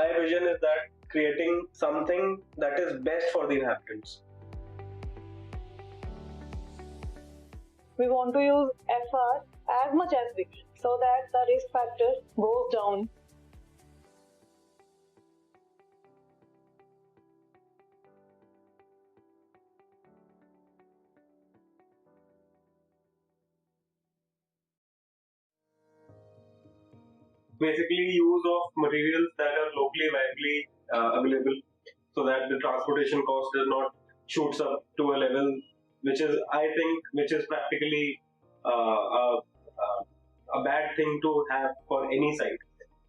my vision is that creating something that is best for the inhabitants. We want to use FR as much as we can so that the risk factor goes down. Basically, use of materials that are locally viably available, so that the transportation cost does not shoots up to a level which is, I think, which is practically a bad thing to have for any site.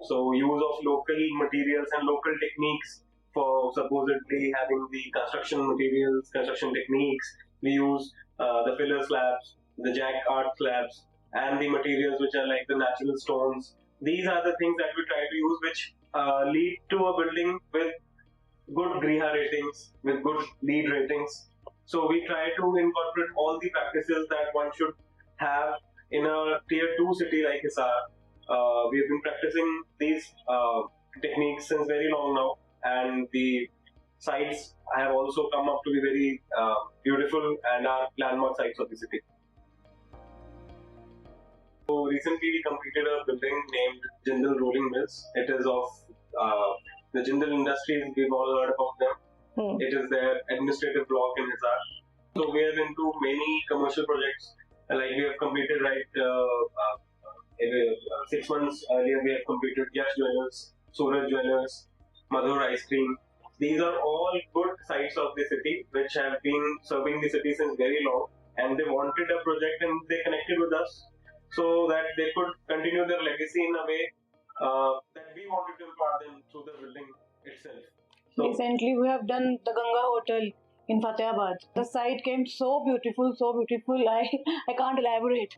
So use of local materials and local techniques for supposedly having the construction materials, construction techniques. We use the filler slabs, the jack art slabs, and the materials which are like the natural stones. These are the things that we try to use, which lead to a building with good Griha ratings, with good LEED ratings. So we try to incorporate all the practices that one should have in a tier 2 city like Hissar. We have been practicing these techniques since very long now, and the sites have also come up to be very beautiful and are landmark sites of the city. So recently we completed a building named Jindal Rolling Mills. It is of the Jindal Industries. We've all heard about them. It is their administrative block in Hissar. So we are into many commercial projects. Like we have completed 6 months earlier, we have completed Yash Jewellers, Suraj Jewellers, Madhur Ice Cream. These are all good sites of the city which have been serving the city since very long, and they wanted a project and they connected with us so that they could continue their legacy in a way that we wanted to impart them through the building itself. So, recently, we have done the Ganga Hotel in Fatehabad. The site came so beautiful, I can't elaborate.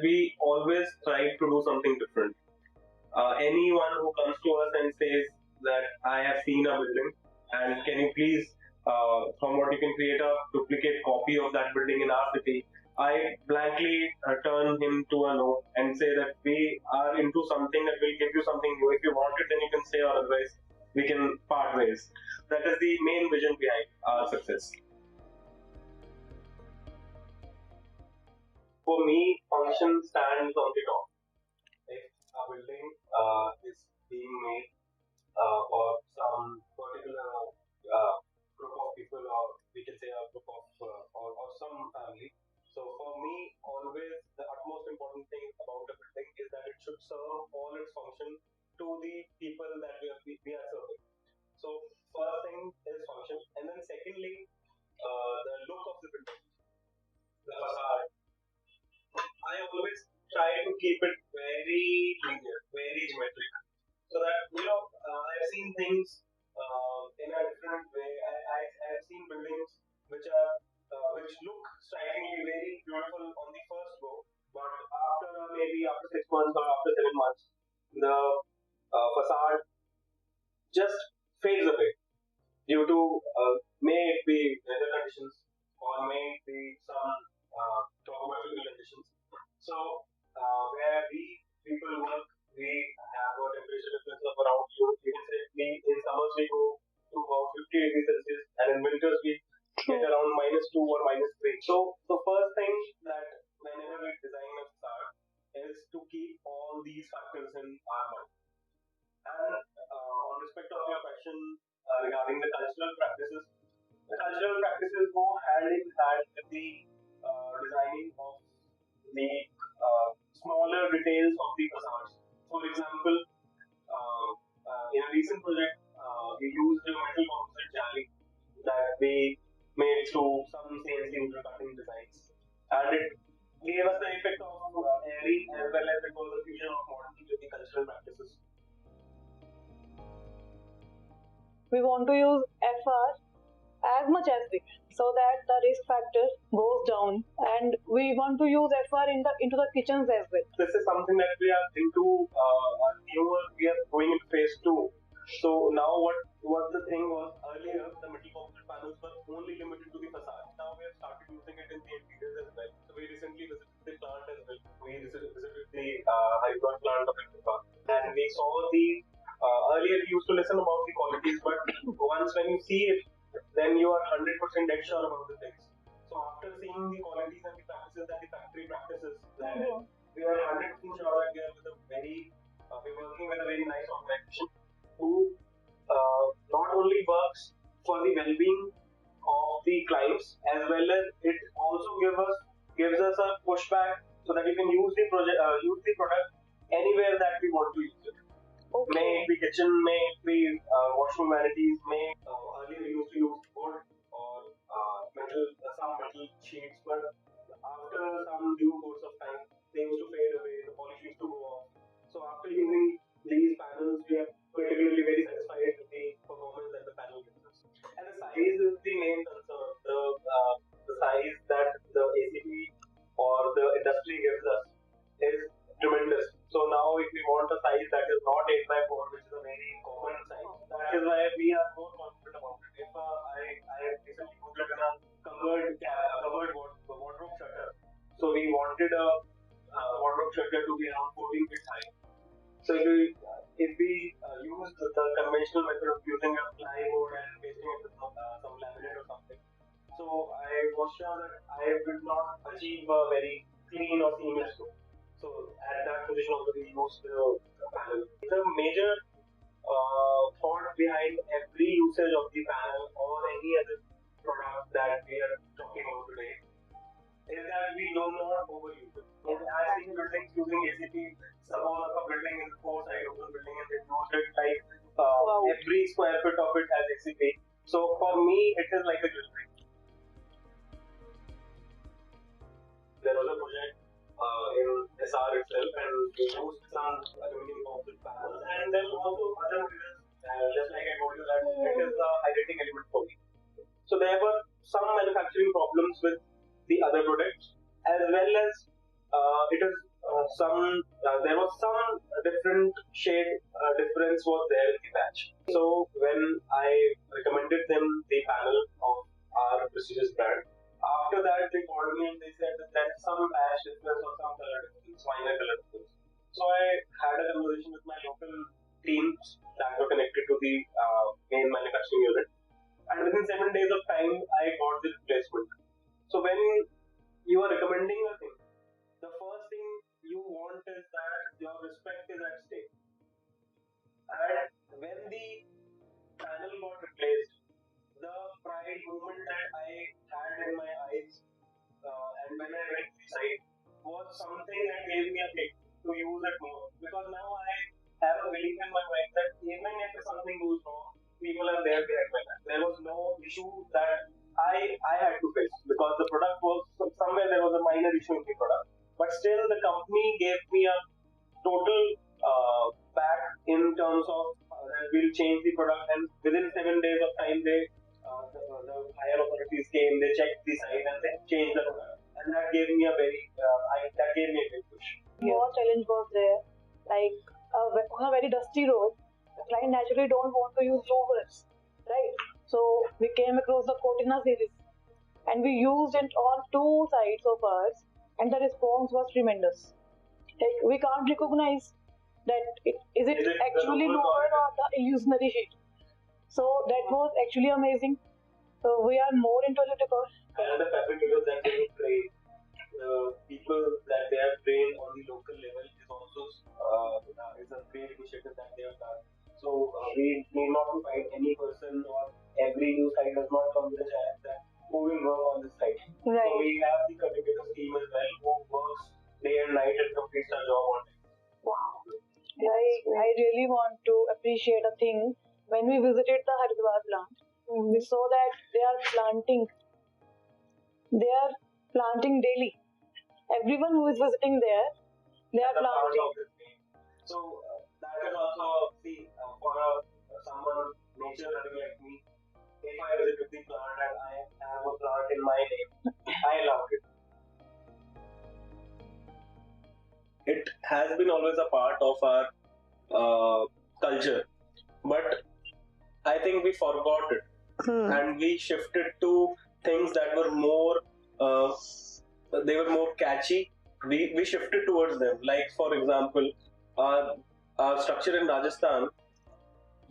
We always try to do something different. Anyone who comes to us and says that I have seen a building and can you please, from what you can create a duplicate copy of that building in our city, I blankly turn him to a no and say that we are into something that will give you something new. If you want it, then you can say, or otherwise we can part ways. That is the main vision behind our success. For me, function stands on the top. If a building is being made for some particular group of people, or we can say a group of or some family. So for me, always the utmost important thing about a building is that it should serve all its function to the people that we are serving. So first thing is function, and then secondly, the look of the building, the facade. I always try to keep it very linear, very geometric, so that I've seen things in a different way. I have seen buildings which are which look strikingly very beautiful on the first go, but after 6 months or after 7 months, the facade just fades away due to may it be weather conditions or may it be some topographical conditions. So where we people work, we have a temperature difference of around, you can say, in summers we go to about 50 degrees Celsius, and in winters we get around -2 or -3. So the first thing that whenever we design a facade is to keep all these factors in our mind. And on respect of your question regarding the cultural practices, the cultural practices go hand in hand with the designing of the smaller details of the facades. For example, in a recent project, we used a metal composite jamming that we made through some CNC intercutting designs, and it gave us the effect of airy as well as it was a fusion of modern with the cultural practices. We want to use FR as much as we can so that the risk factor goes down, and we want to use FR into the kitchens as well. This is something that we are into we are going into phase 2. So now what the thing was, earlier the metal composite panels were only limited to the facade. Now we have started using it in the interiors as well. So we recently visited the plant as well. We visited the Hyderabad plant of Hissar, and we saw the see it, then you are 100% dead sure about the things. So after seeing the qualities and the practices that the factory practices, then we are 100% sure that we are with a we're working with a very nice organization who not only works for the well-being of the clients, as well as it also gives us a pushback so that we can use the product anywhere that we want to use it. Okay. May it be kitchen, may it be washroom vanities, may earlier we used to use wood or some metal sheets, but after some due course of time, they used to fade away, the polish used to go off. So after using these panels, we are particularly very satisfied with the performance that the panel gives us. And the size is the main concern. The size that the ACP or the industry gives us is tremendous. So now if we want a size that is not 8x4, which is a very common size, that is why we are more confident about it. If I recently put it in a covered wardrobe shutter, so we wanted a wardrobe shutter to be around 14 feet high. So if we use the conventional method of using a plywood and pasting it with some laminate or something, so I was sure that I will not achieve a very clean or seamless look. So at that position also we use the panel. The major thought behind every usage of the panel or any other product that we are talking about today is that we do not overuse it. I've seen buildings using ACP. Suppose a building is a 4-side open building and they used it like every square foot of it has ACP. So for me, it is like a jewelry. There was a project in Hissar itself, and we used some aluminum composite panels, and there was also other materials. Just like I told you that it is the highlighting element for me. So there were some manufacturing problems with the other products, as well as there was some different shade difference was there in the batch. So when I recommended them the panel of our prestigious brand, after that they called me and they said that there's some batch difference or some color difference, minor color difference. So I had a conversation with my local teams that were connected to the main manufacturing unit, and within 7 days of time I got the replacement. So when you are recommending a thing, the first thing you want is that your respect is at stake. And when the panel got replaced, the pride moment that I had in my eyes and when I went to the site was something that gave me a kick to use it more. Because now I have a belief in my mind that even if something goes wrong, people are there behind my back. There was no issue that I had to face because the product was somewhere there was a minor issue in the product. But still, the company gave me a total back in terms of we'll change the product, and within 7 days of time, the higher authorities came, they checked the site, and they changed the product, and that gave me a big push. What challenge was there? Like on a very dusty road, the client naturally don't want to use rollers, right? So we came across the Cortina series, and we used it on 2 sides of ours, and the response was tremendous. Like we can't recognize that is it actually roller or the illusionary sheet. So that was actually amazing. So we are more into the decor. And the fabricators that they train, the people that they have trained on the local level is also is a great initiative that they have done. So we need not to find any person or every new site does not come with a challenge that who will work on this site. Right. So we have the fabricators team as well who works day and night and completes our job on it. Wow. I really want to appreciate a thing. When we visited the Haridwar plant, we saw that they are planting daily. Everyone who is visiting there, they are planting. So that is also for someone nature loving like me. If I visit the plant and I have a plant in my name, I love it. It has been always a part of our culture, but I think we forgot it and we shifted to things that were more they were more catchy. We shifted towards them. Like for example, our structure in Rajasthan,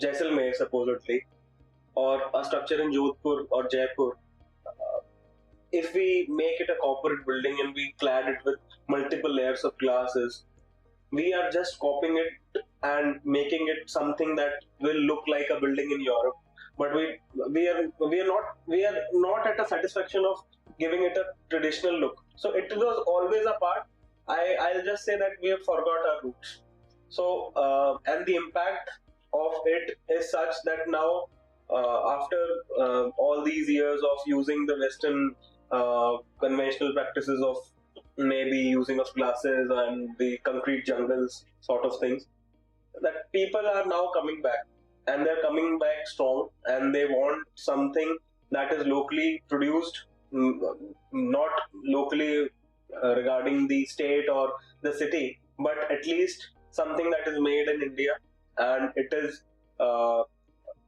Jaisalmer supposedly, or a structure in Jodhpur or Jaipur, if we make it a corporate building and we clad it with multiple layers of glasses, we are just copying it and making it something that will look like a building in Europe. But we are not at a satisfaction of giving it a traditional look. So it was always a part. I'll just say that we have forgot our roots. So and the impact of it is such that now, after all these years of using the Western conventional practices of maybe using of glasses and the concrete jungles sort of things, that people are now coming back, and they're coming back strong, and they want something that is locally produced, not locally regarding the state or the city, but at least something that is made in India, and it is uh,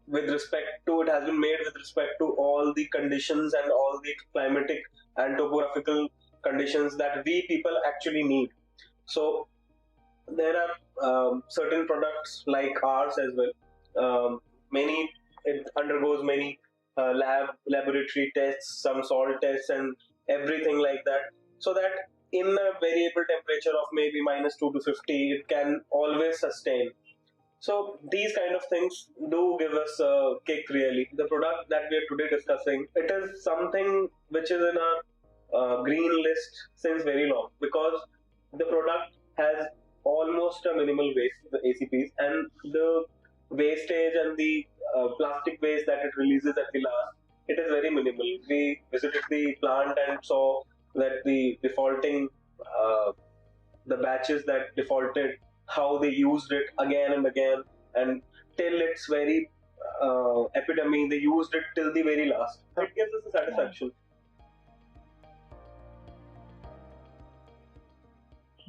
with respect to, it has been made with respect to all the conditions and all the climatic and topographical conditions that we people actually need. So there are certain products like ours as well. Many It undergoes many laboratory tests, some salt tests, and everything like that, so that in a variable temperature of maybe -2 to 50, it can always sustain. So these kind of things do give us a kick. Really, the product that we are today discussing, it is something which is in our green list since very long, because the product has almost a minimal waste, the ACPs, and the wastage and the plastic waste that it releases at the last, it is very minimal. We visited the plant and saw that the defaulting, the batches that defaulted, how they used it again and again, and till its very epitome, they used it till the very last. It gives us a satisfaction.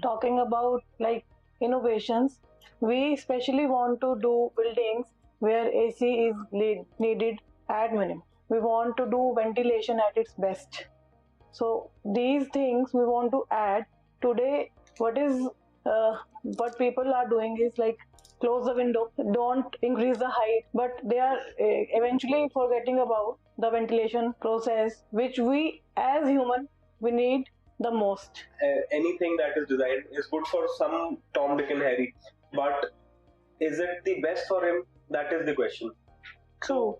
Talking about like innovations, we especially want to do buildings where AC is needed at minimum. We want to do ventilation at its best. So these things we want to add today. What people are doing is like close the window, don't increase the height, but they are eventually forgetting about the ventilation process, which we as human we need the most. Anything that is designed is good for some Tom, Dick, and Harry, but is it the best for him? That is the question. True.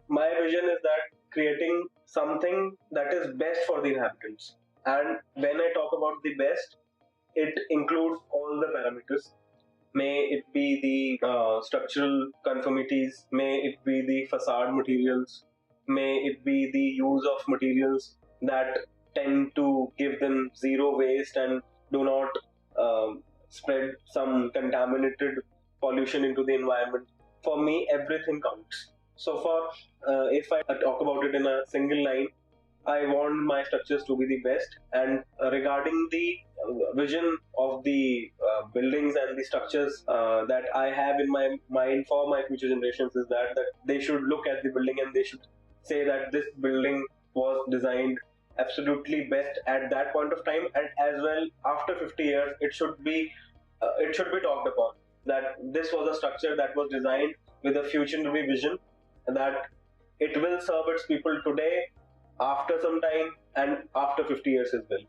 My vision is that creating something that is best for the inhabitants. And when I talk about the best, it includes all the parameters. May it be the structural conformities, may it be the facade materials, may it be the use of materials that tend to give them zero waste and do not spread some contaminated pollution into the environment. For me, everything counts. So, for if I talk about it in a single line, I want my structures to be the best. And regarding the vision of the buildings and the structures that I have in my mind for my future generations, is that they should look at the building and they should say that this building was designed absolutely best at that point of time, and as well after 50 years it should be talked upon that this was a structure that was designed with a future vision, that it will serve its people today, after some time, and after 50 years as well.